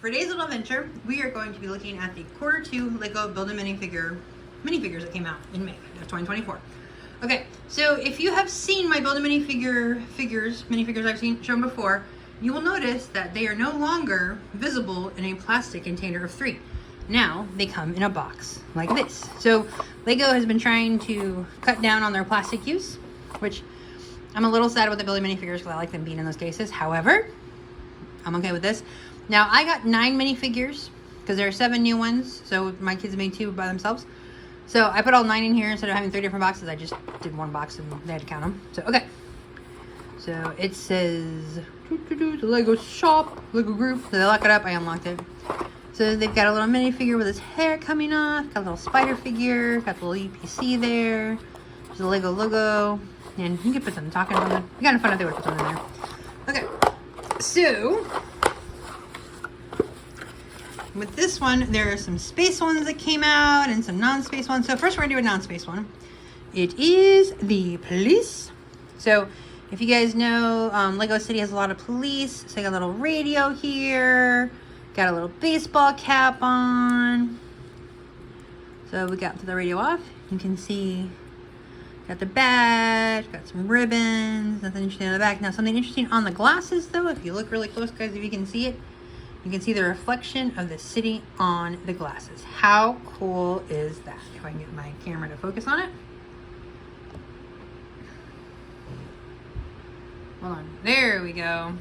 for today's little adventure, we are going to be looking at the Q2 Lego Build-A-Minifigures that came out in May of 2024. Okay, so if you have seen my minifigures I've shown before, you will notice that they are no longer visible in a plastic container of 3. Now they come in a box like this. So Lego has been trying to cut down on their plastic use, which I'm a little sad with the building minifigures because I like them being in those cases. However, I'm okay with this. Now I got 9 minifigures because there are 7 new ones. So my kids made 2 by themselves. So I put all 9 in here instead of having 3 different boxes. I just did 1 box and they had to count them. So okay. So it says the Lego shop, Lego group. So they lock it up. I unlocked it. So they've got a little minifigure with his hair coming off. Got a little spider figure. Got the little EPC there. There's the Lego logo. And you can put some talking on it. You got fun if they would put something in there. Okay. So with this one, there are some space ones that came out and some non-space ones. So first we're gonna do a non-space one. It is the police. So if you guys know, Lego City has a lot of police. So I got a little radio here. Got a little baseball cap on. So we got the radio off. You can see, got the badge, got some ribbons, nothing interesting on the back. Now something interesting on the glasses though, if you look really close guys, if you can see it, you can see the reflection of the city on the glasses. How cool is that? If I can get my camera to focus on it. Hold on, there we go.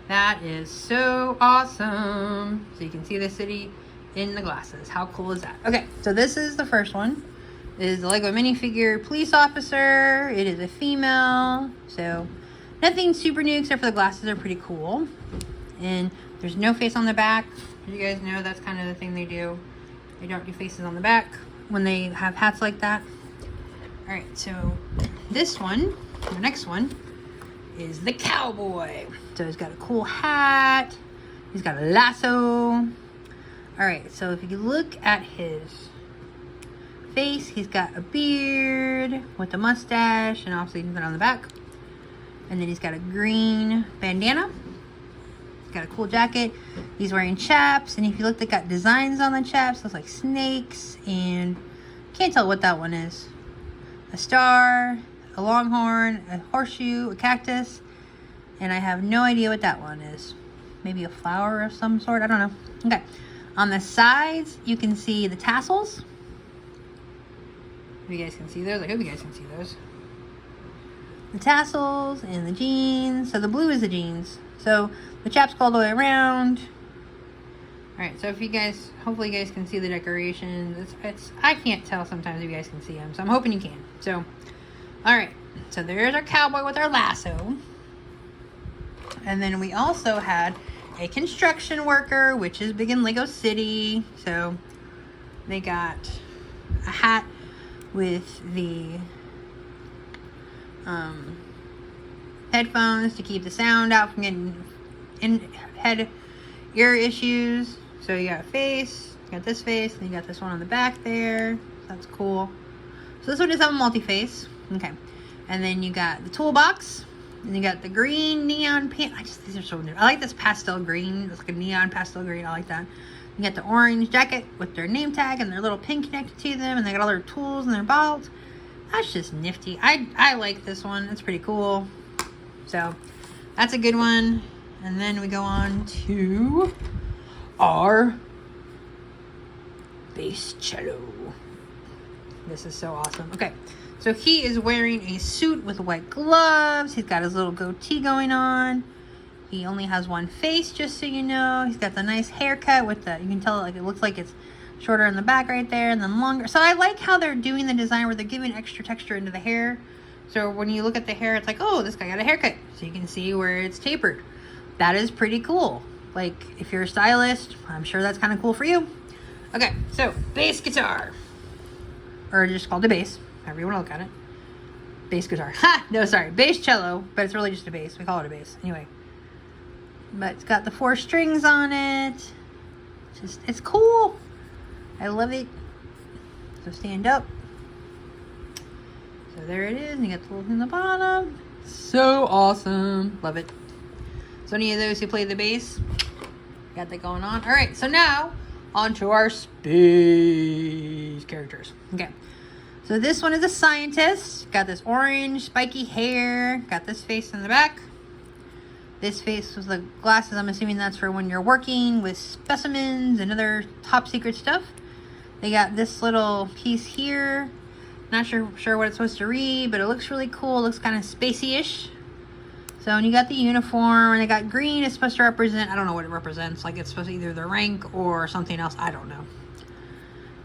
That is so awesome. So you can see the city in the glasses. How cool is that? Okay, so this is the first one. It is the Lego minifigure police officer. It is a female. So nothing super new except for the glasses are pretty cool. And there's no face on the back. As you guys know, that's kind of the thing they do. They don't do faces on the back when they have hats like that. All right, so this one, the next one, is the cowboy. So he's got a cool hat. He's got a lasso. All right, so if you look at his face, he's got a beard with a mustache and obviously nothing on the back. And then he's got a green bandana. Got a cool jacket. He's wearing chaps, and if you look, they got designs on the chaps. Looks like snakes, and can't tell what that one is. A star, a longhorn, a horseshoe, a cactus, and I have no idea what that one is. Maybe a flower of some sort. I don't know. Okay. On the sides, you can see the tassels. If you guys can see those, I hope you guys can see those. The tassels and the jeans. So the blue is the jeans. So the chaps go all the way around. Alright, so if you guys, hopefully you guys can see the decorations. I can't tell sometimes if you guys can see them, so I'm hoping you can. So, alright, so there's our cowboy with our lasso. And then we also had a construction worker, which is big in Lego City. So they got a hat with the headphones to keep the sound out from getting ear issues. So you got a face, you got this face, and you got this one on the back there. That's cool. So this one does have a multi-face. Okay. And then you got the toolbox. And you got the green neon paint. These are so new. I like this pastel green. It's like a neon pastel green. I like that. You got the orange jacket with their name tag and their little pin connected to them. And they got all their tools and their belts. That's just nifty. I like this one. It's pretty cool. So that's a good one. And then we go on to our bass cello. This is so awesome. Okay, so he is wearing a suit with white gloves. He's got his little goatee going on. He only has one face, just so you know. He's got the nice haircut with the, you can tell like it looks like it's shorter in the back right there and then longer. So I like how they're doing the design where they're giving extra texture into the hair. So when you look at the hair, it's like, oh, this guy got a haircut. So you can see where it's tapered. That is pretty cool. Like, if you're a stylist, I'm sure that's kind of cool for you. Okay, so bass guitar. Or just called a bass, however you want to look at it. Bass guitar. Ha! No, sorry. Bass cello, but it's really just a bass. We call it a bass. Anyway. But it's got the 4 strings on it. It's cool. I love it. So stand up. So there it is. And you got the little in the bottom. So awesome. Love it. So any of those who play the bass, Got that going on. All right, so now on to our space characters. Okay, so this one is a scientist. Got this orange spiky hair. Got this face in the back. This face with the glasses, I'm assuming that's for when you're working with specimens and other top secret stuff. They got this little piece here. Not sure what it's supposed to read, but it looks really cool. It looks kind of spacey-ish. So, and you got the uniform, and they got green. It's supposed to represent, I don't know what it represents. Like, it's supposed to either the rank or something else. I don't know.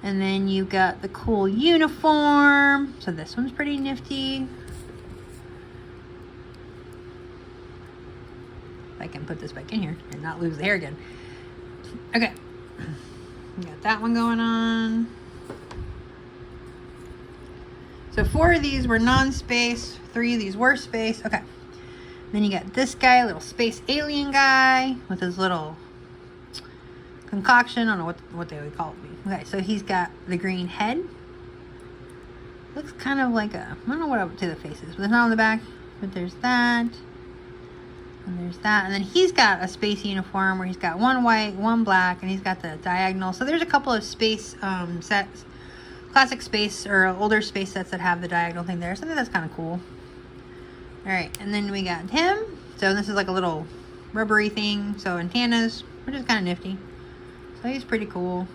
And then you got the cool uniform. So this one's pretty nifty. If I can put this back in here and not lose the hair again. Okay. Got that one going on. So 4 of these were non-space. 3 of these were space. Okay. Then you got this guy, little space alien guy with his little concoction. I don't know what they would call it. Okay, so he's got the green head. Looks kind of like a, I don't know what I would say the face is, but there's not on the back. But there's that. And there's that. And then he's got a space uniform where he's got one white, one black, and he's got the diagonal. So there's a couple of space sets, classic space or older space sets that have the diagonal thing there. So I think that's kind of cool. All right, and then we got him. So this is like a little rubbery thing. So antennas, which is kind of nifty. So he's pretty cool,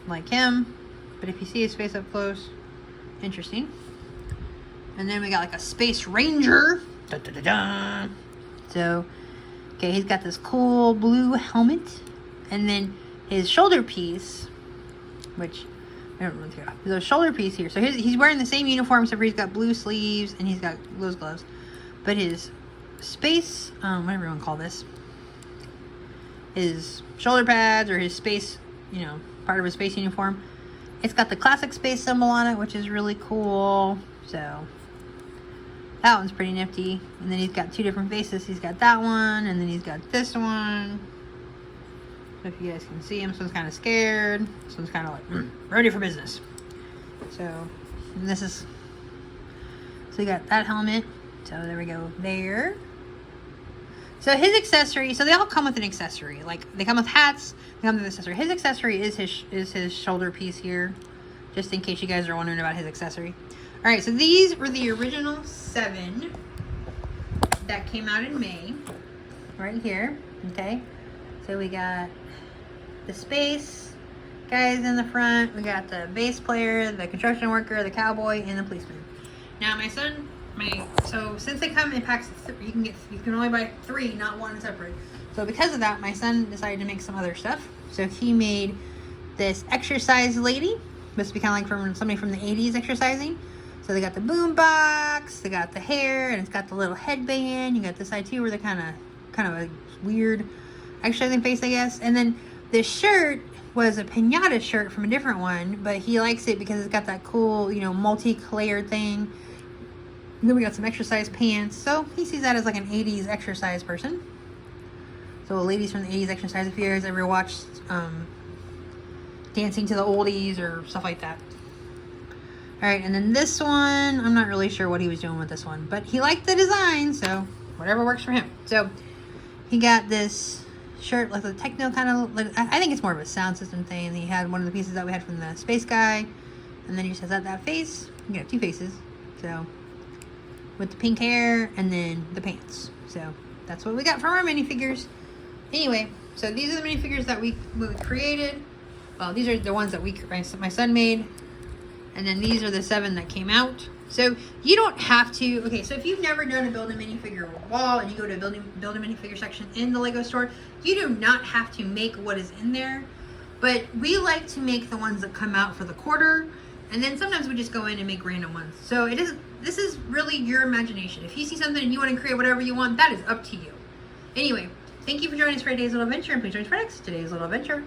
like him. But if you see his face up close, interesting. And then we got like a space ranger. Da, da, da, da. So, okay, he's got this cool blue helmet. And then his shoulder piece, which I don't know. There's a shoulder piece here. So he's wearing the same uniform, except for he's got blue sleeves and he's got those gloves. But his space, whatever you want to call this, his shoulder pads or his space, you know, part of his space uniform, it's got the classic space symbol on it, which is really cool. So that one's pretty nifty. And then he's got 2 different faces. He's got that one, and then he's got this one. So if you guys can see him, this one's kind of scared. This one's kind of like, ready for business. So, and this is, so you got that helmet. So there we go there. So his accessory, so they all come with an accessory. Like they come with hats, they come with an accessory. His accessory is his shoulder piece here, just in case you guys are wondering about his accessory. All right, so these were the original 7 that came out in May, right here. Okay, so we got the space guys in the front. We got the bass player, the construction worker, the cowboy, and the policeman. Now my son. So since they come in packs, you can only buy 3, not 1 separate. So because of that, my son decided to make some other stuff. So he made this exercise lady. This would be kind of like from somebody from the 80s exercising. So they got the boom box, they got the hair, and it's got the little headband. You got this side too, where they're kind of a weird exercising face, I guess. And then this shirt was a piñata shirt from a different one, but he likes it because it's got that cool, you know, multi-layered thing. And then we got some exercise pants. So he sees that as like an 80s exercise person. So ladies from the 80s exercise, if you guys ever watched Dancing to the Oldies or stuff like that. All right, and then this one, I'm not really sure what he was doing with this one, but he liked the design, so whatever works for him. So he got this shirt, like a techno kind of, like, I think it's more of a sound system thing. And he had one of the pieces that we had from the space guy, and then he just has that face. You can have 2 faces, so with the pink hair and then the pants. So that's what we got from our minifigures. Anyway, so these are the minifigures that we created. Well, these are the ones that my son made. And then these are the 7 that came out. So you don't have to, okay, so if you've never done a build a minifigure wall and you go to build a minifigure section in the Lego store, you do not have to make what is in there. But we like to make the ones that come out for the quarter. And then sometimes we just go in and make random ones. So this is really your imagination. If you see something and you want to create whatever you want, that is up to you. Anyway, thank you for joining us for today's little adventure, and please join us for today's little adventure.